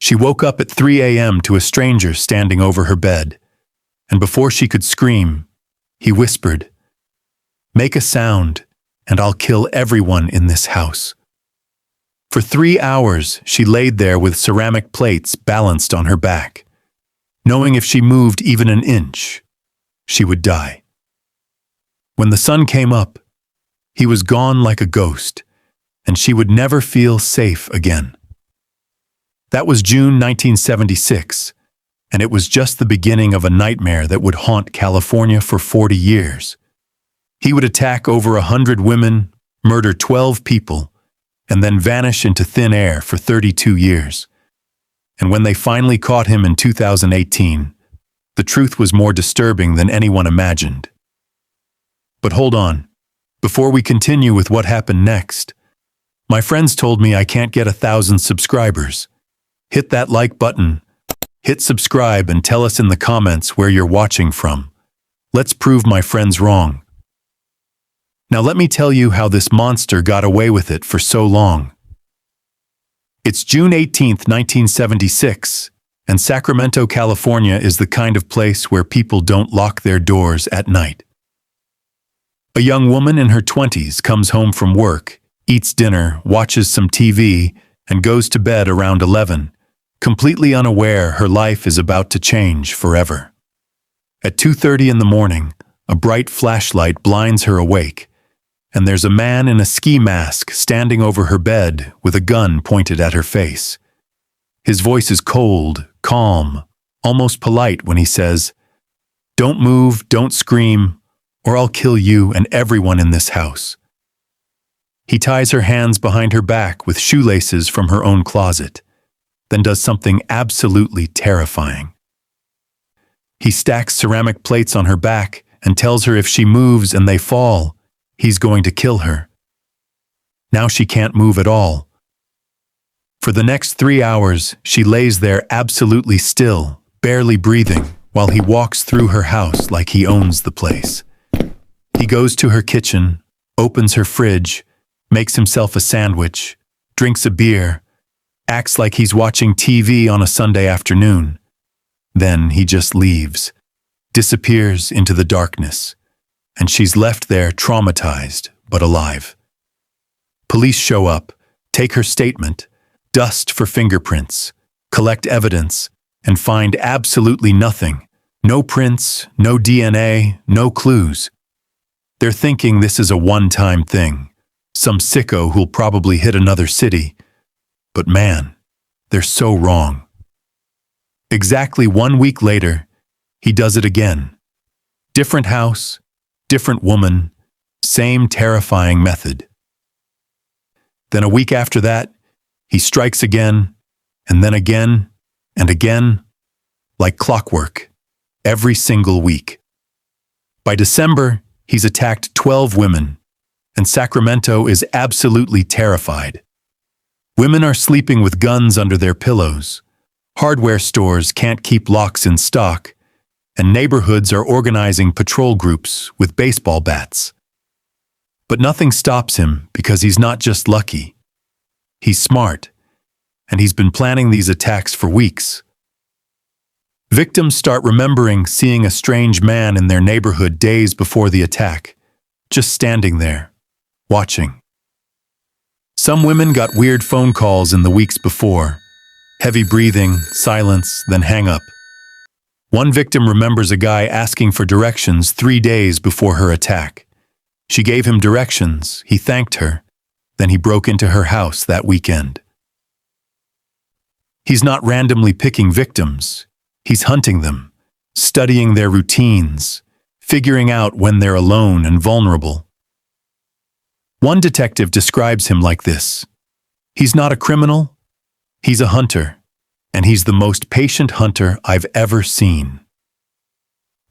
She woke up at 3 a.m. to a stranger standing over her bed, and before she could scream, he whispered, "Make a sound, and I'll kill everyone in this house." For 3 hours, she laid there with ceramic plates balanced on her back, knowing if she moved even an inch, she would die. When the sun came up, he was gone like a ghost, and she would never feel safe again. That was June 1976, and it was just the beginning of a nightmare that would haunt California for 40 years. He would attack over 100 women, murder 12 people, and then vanish into thin air for 32 years. And when they finally caught him in 2018, the truth was more disturbing than anyone imagined. But hold on, before we continue with what happened next, my friends told me I can't get 1,000 subscribers. Hit that like button, hit subscribe, and tell us in the comments where you're watching from. Let's prove my friends wrong. Now let me tell you how this monster got away with it for so long. It's June 18th, 1976, and Sacramento, California is the kind of place where people don't lock their doors at night. A young woman in her 20s comes home from work, eats dinner, watches some TV, and goes to bed around 11, completely unaware her life is about to change forever. At 2:30 in the morning, a bright flashlight blinds her awake, and there's a man in a ski mask standing over her bed with a gun pointed at her face. His voice is cold, calm, almost polite when he says, "Don't move, don't scream, or I'll kill you and everyone in this house." He ties her hands behind her back with shoelaces from her own closet, then does something absolutely terrifying. He stacks ceramic plates on her back and tells her if she moves and they fall, he's going to kill her. Now she can't move at all. For the next 3 hours, she lays there absolutely still, barely breathing, while he walks through her house like he owns the place. He goes to her kitchen, opens her fridge, makes himself a sandwich, drinks a beer, acts like he's watching TV on a Sunday afternoon. Then he just leaves, disappears into the darkness, and she's left there traumatized but alive. Police show up, take her statement, dust for fingerprints, collect evidence, and find absolutely nothing. No prints, no DNA, no clues. They're thinking this is a one-time thing, some sicko who'll probably hit another city. But man, they're so wrong. Exactly 1 week later, he does it again. Different house, different woman, same terrifying method. Then a week after that, he strikes again, and then again, and again, like clockwork, every single week. By December, he's attacked 12 women, and Sacramento is absolutely terrified. Women are sleeping with guns under their pillows. Hardware stores can't keep locks in stock, and neighborhoods are organizing patrol groups with baseball bats. But nothing stops him because he's not just lucky. He's smart, and he's been planning these attacks for weeks. Victims start remembering seeing a strange man in their neighborhood days before the attack, just standing there, watching. Some women got weird phone calls in the weeks before. Heavy breathing, silence, then hang up. One victim remembers a guy asking for directions 3 days before her attack. She gave him directions, he thanked her, then he broke into her house that weekend. He's not randomly picking victims. He's hunting them, studying their routines, figuring out when they're alone and vulnerable. One detective describes him like this: "He's not a criminal, he's a hunter, and he's the most patient hunter I've ever seen."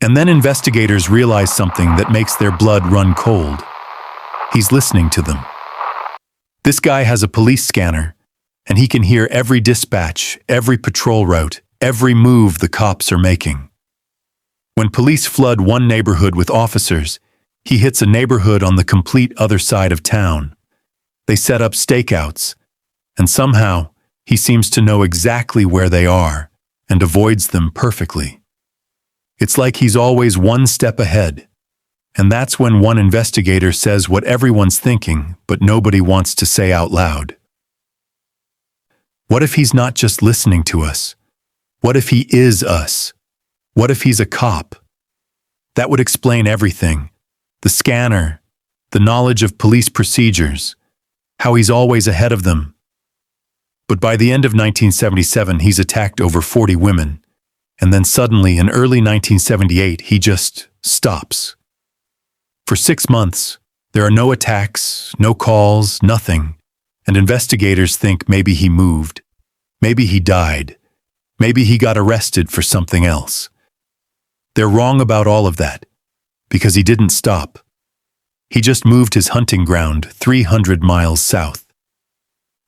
And then investigators realize something that makes their blood run cold. He's listening to them. This guy has a police scanner, and he can hear every dispatch, every patrol route, every move the cops are making. When police flood one neighborhood with officers, he hits a neighborhood on the complete other side of town. They set up stakeouts, and somehow He seems to know exactly where they are and avoids them perfectly. It's like he's always one step ahead. And that's when one investigator says what everyone's thinking, but nobody wants to say out loud. What if he's not just listening to us? What if he is us? What if he's a cop? That would explain everything. The scanner, the knowledge of police procedures, how he's always ahead of them. But by the end of 1977, he's attacked over 40 women. And then suddenly, in early 1978, he just stops. For 6 months, there are no attacks, no calls, nothing. And investigators think maybe he moved. Maybe he died. Maybe he got arrested for something else. They're wrong about all of that, because he didn't stop. He just moved his hunting ground 300 miles south.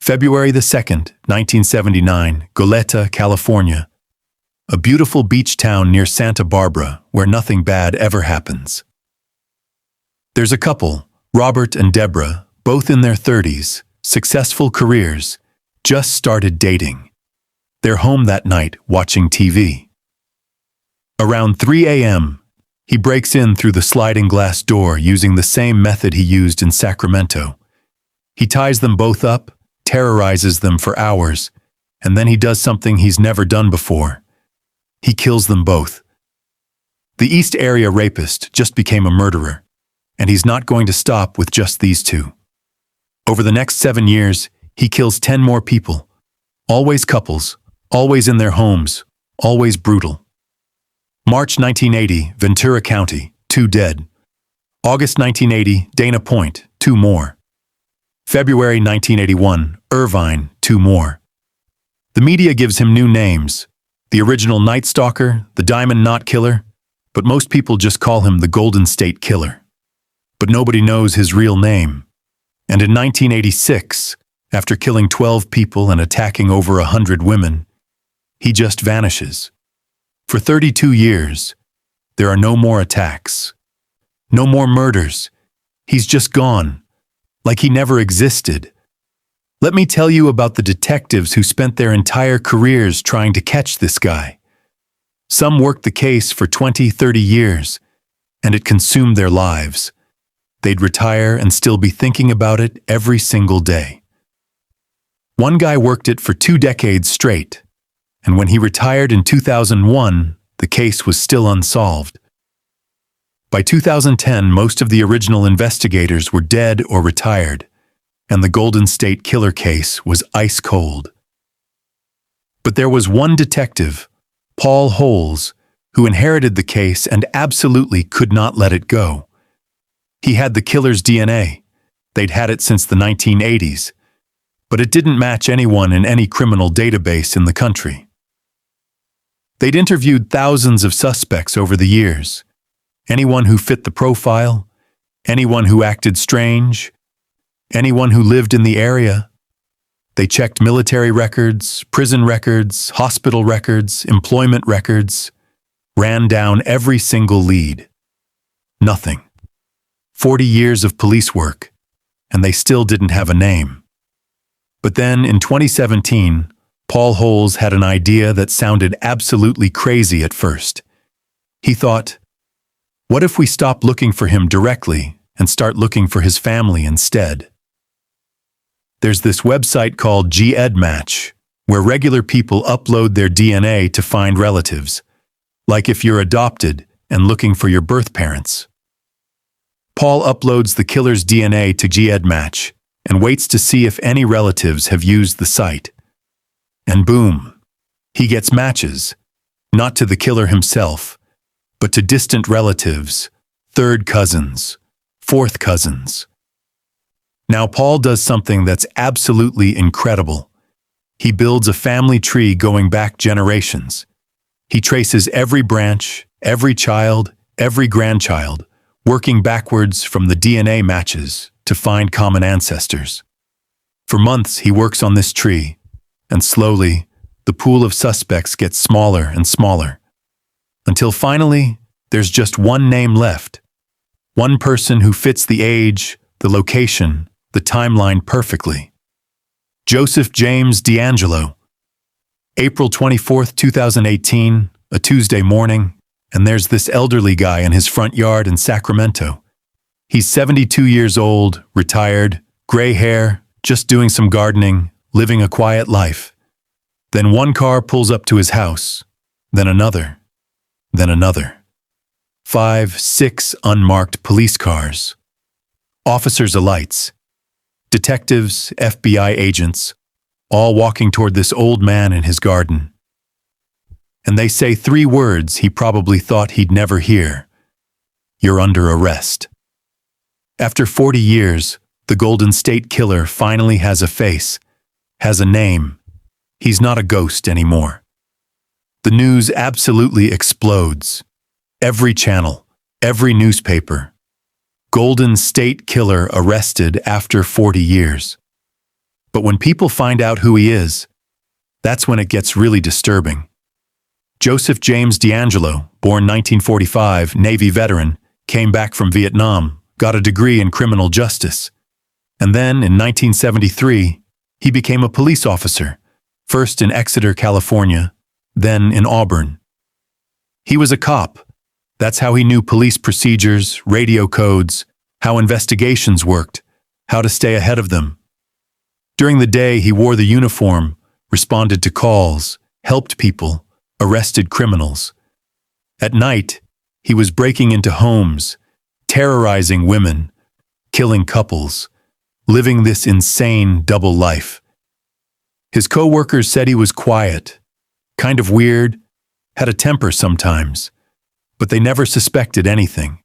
February the 2nd, 1979, Goleta, California. A beautiful beach town near Santa Barbara where nothing bad ever happens. There's a couple, Robert and Deborah, both in their 30s, successful careers, just started dating. They're home that night watching TV. Around 3 a.m., he breaks in through the sliding glass door using the same method he used in Sacramento. He ties them both up, terrorizes them for hours, and then he does something he's never done before. He kills them both. The East Area rapist just became a murderer, and he's not going to stop with just these two. Over the next 7 years, he kills 10 more people. Always couples, always in their homes, always brutal. March 1980, Ventura County, 2 dead. August 1980, Dana Point, 2 more. February 1981, Irvine, 2 more. The media gives him new names. The original Night Stalker, the Diamond Knot Killer, but most people just call him the Golden State Killer. But nobody knows his real name. And in 1986, after killing 12 people and attacking over 100 women, he just vanishes. For 32 years, there are no more attacks. No more murders. He's just gone, like he never existed. Let me tell you about the detectives who spent their entire careers trying to catch this guy. Some worked the case for 20, 30 years, and it consumed their lives. They'd retire and still be thinking about it every single day. One guy worked it for 2 decades straight, and when he retired in 2001, the case was still unsolved. By 2010, most of the original investigators were dead or retired, and the Golden State Killer case was ice cold. But there was one detective, Paul Holes, who inherited the case and absolutely could not let it go. He had the killer's DNA. They'd had it since the 1980s, but it didn't match anyone in any criminal database in the country. They'd interviewed thousands of suspects over the years. Anyone who fit the profile, anyone who acted strange, anyone who lived in the area. They checked military records, prison records, hospital records, employment records, ran down every single lead. Nothing. 40 years of police work, and they still didn't have a name. But then, in 2017, Paul Holes had an idea that sounded absolutely crazy at first. He thought, what if we stop looking for him directly and start looking for his family instead? There's this website called genealogy, where regular people upload their DNA to find relatives, like if you're adopted and looking for your birth parents. Paul uploads the killer's DNA to genealogy and waits to see if any relatives have used the site. And boom, he gets matches, not to the killer himself, but to distant relatives, third cousins, fourth cousins. Now Paul does something that's absolutely incredible. He builds a family tree going back generations. He traces every branch, every child, every grandchild, working backwards from the DNA matches to find common ancestors. For months he works on this tree, and slowly, the pool of suspects gets smaller and smaller, until finally, there's just one name left. One person who fits the age, the location, the timeline perfectly. Joseph James DeAngelo. April 24th, 2018, a Tuesday morning, and there's this elderly guy in his front yard in Sacramento. He's 72 years old, retired, gray hair, just doing some gardening, living a quiet life. Then one car pulls up to his house, then another, then another. 5, 6 unmarked police cars. Officers alights. Detectives, FBI agents, all walking toward this old man in his garden. And they say 3 words he probably thought he'd never hear. You're under arrest. After 40 years, the Golden State Killer finally has a face, has a name. He's not a ghost anymore. The news absolutely explodes. Every channel, every newspaper. Golden State Killer arrested after 40 years. But when people find out who he is, that's when it gets really disturbing. Joseph James DeAngelo, born 1945, Navy veteran, came back from Vietnam, got a degree in criminal justice. And then, in 1973, he became a police officer, first in Exeter, California, then in Auburn. He was a cop. That's how he knew police procedures, radio codes, how investigations worked, how to stay ahead of them. During the day, he wore the uniform, responded to calls, helped people, arrested criminals. At night, he was breaking into homes, terrorizing women, killing couples, living this insane double life. His co-workers said he was quiet, kind of weird, had a temper sometimes, but they never suspected anything.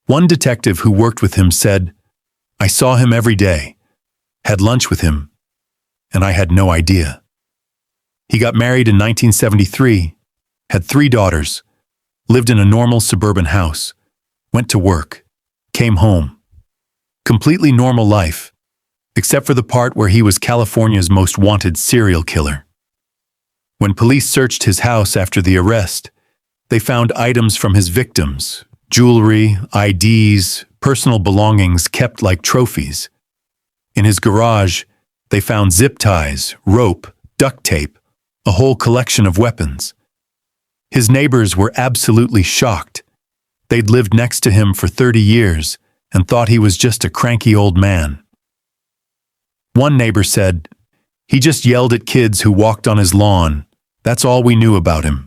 One detective who worked with him said, "I saw him every day, had lunch with him, and I had no idea." He got married in 1973, had 3 daughters, lived in a normal suburban house, went to work, came home. Completely normal life, except for the part where he was California's most wanted serial killer. When police searched his house after the arrest, they found items from his victims, jewelry, IDs, personal belongings kept like trophies. In his garage, they found zip ties, rope, duct tape, a whole collection of weapons. His neighbors were absolutely shocked. They'd lived next to him for 30 years and thought he was just a cranky old man. One neighbor said, "He just yelled at kids who walked on his lawn. That's all we knew about him."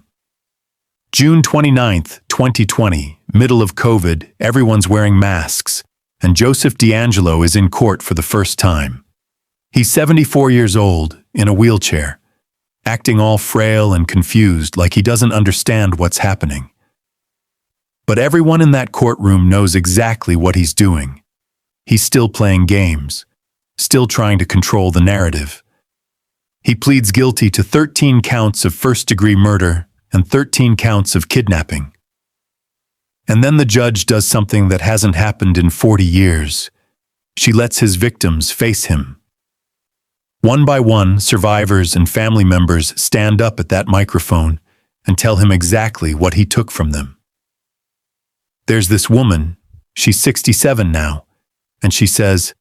June 29th, 2020, middle of COVID, everyone's wearing masks, and Joseph DeAngelo is in court for the first time. He's 74 years old, in a wheelchair, acting all frail and confused like he doesn't understand what's happening. But everyone in that courtroom knows exactly what he's doing. He's still playing games, still trying to control the narrative. He pleads guilty to 13 counts of first-degree murder and 13 counts of kidnapping. And then the judge does something that hasn't happened in 40 years. She lets his victims face him. One by one, survivors and family members stand up at that microphone and tell him exactly what he took from them. There's this woman, she's 67 now, and she says,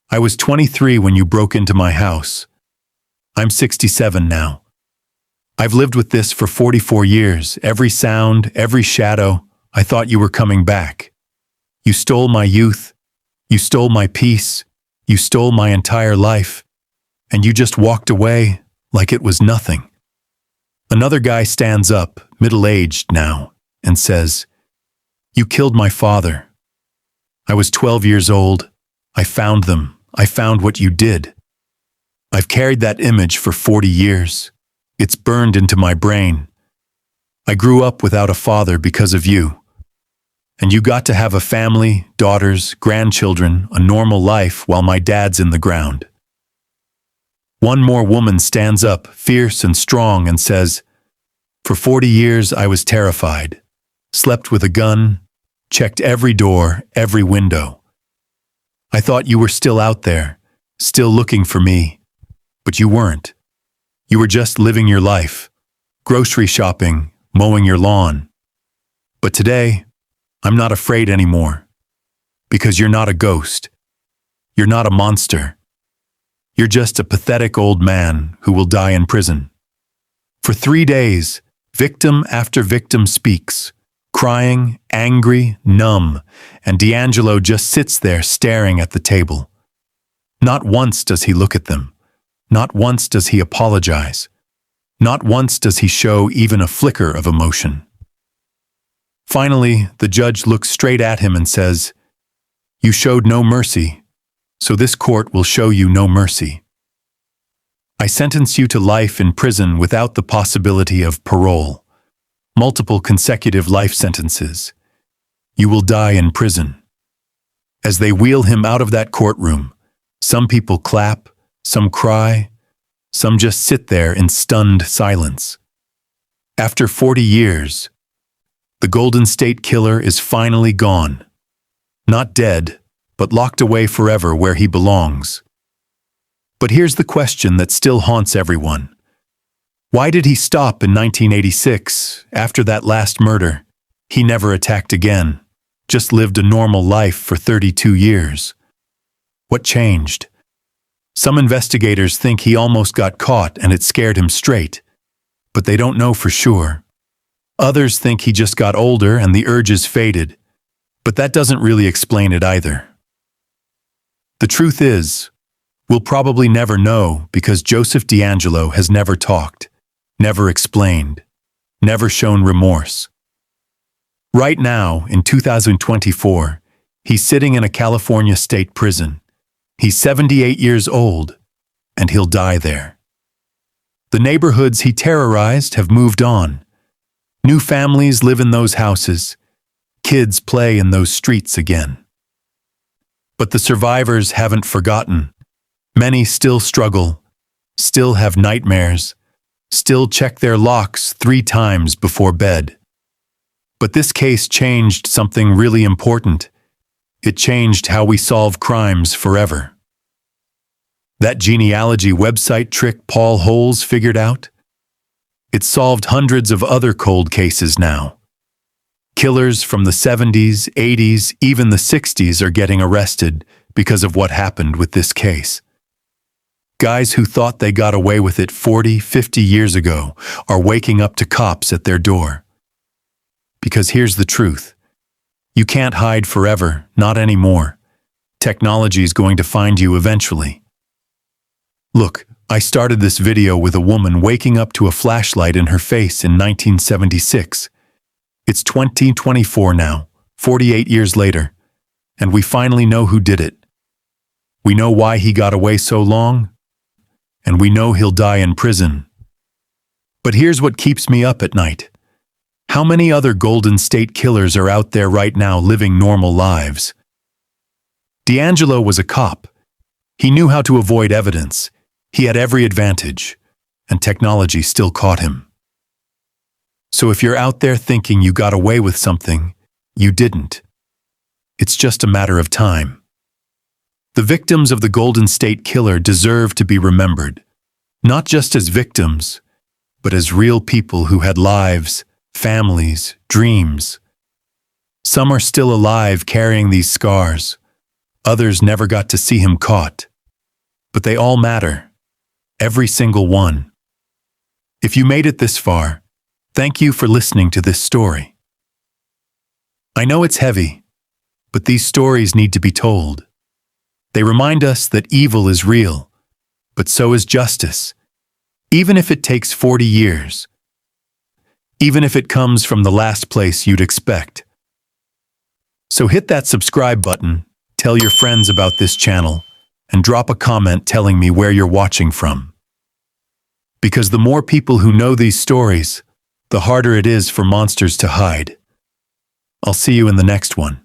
"I was 23 when you broke into my house. I'm 67 now. I've lived with this for 44 years, every sound, every shadow. I thought you were coming back. You stole my youth, you stole my peace, you stole my entire life, and you just walked away like it was nothing." Another guy stands up, middle-aged now, and says, "You killed my father. I was 12 years old. I found them. I found what you did. I've carried that image for 40 years. It's burned into my brain. I grew up without a father because of you. And you got to have a family, daughters, grandchildren, a normal life while my dad's in the ground." One more woman stands up, fierce and strong, and says, "For 40 years I was terrified, slept with a gun, checked every door, every window. I thought you were still out there, still looking for me, but you weren't. You were just living your life, grocery shopping, mowing your lawn. But today, I'm not afraid anymore, because you're not a ghost. You're not a monster. You're just a pathetic old man who will die in prison. For 3 days, victim after victim speaks, crying, angry, numb, and D'Angelo just sits there staring at the table. Not once does he look at them. Not once does he apologize. Not once does he show even a flicker of emotion. Finally, the judge looks straight at him and says, "You showed no mercy, so this court will show you no mercy. I sentence you to life in prison without the possibility of parole. Multiple consecutive life sentences. You will die in prison." As they wheel him out of that courtroom, some people clap, some cry, some just sit there in stunned silence. After 40 years, the Golden State Killer is finally gone. Not dead, but locked away forever where he belongs. But here's the question that still haunts everyone. Why did he stop in 1986, after that last murder? He never attacked again, just lived a normal life for 32 years. What changed? Some investigators think he almost got caught and it scared him straight, but they don't know for sure. Others think he just got older and the urges faded, but that doesn't really explain it either. The truth is, we'll probably never know because Joseph D'Angelo has never talked, never explained, never shown remorse. Right now, in 2024, he's sitting in a California state prison. He's 78 years old, and he'll die there. The neighborhoods he terrorized have moved on. New families live in those houses. Kids play in those streets again. But the survivors haven't forgotten. Many still struggle, still have nightmares, still check their locks 3 times before bed. But this case changed something really important. It changed how we solve crimes forever. That genealogy website trick Paul Holes figured out? It solved hundreds of other cold cases now. Killers from the 70s, 80s, even the 60s are getting arrested because of what happened with this case. Guys who thought they got away with it 40, 50 years ago are waking up to cops at their door. Because here's the truth. You can't hide forever, not anymore. Technology is going to find you eventually. Look, I started this video with a woman waking up to a flashlight in her face in 1976. It's 2024 now, 48 years later, and we finally know who did it. We know why he got away so long, and we know he'll die in prison. But here's what keeps me up at night. How many other Golden State Killers are out there right now living normal lives? D'Angelo was a cop. He knew how to avoid evidence. He had every advantage, and technology still caught him. So if you're out there thinking you got away with something, you didn't. It's just a matter of time. The victims of the Golden State Killer deserve to be remembered, not just as victims, but as real people who had lives, families, dreams. Some are still alive carrying these scars. Others never got to see him caught. But they all matter. Every single one. If you made it this far, thank you for listening to this story. I know it's heavy, but these stories need to be told. They remind us that evil is real, but so is justice, even if it takes 40 years. Even if it comes from the last place you'd expect. So hit that subscribe button, tell your friends about this channel, and drop a comment telling me where you're watching from. Because the more people who know these stories, the harder it is for monsters to hide. I'll see you in the next one.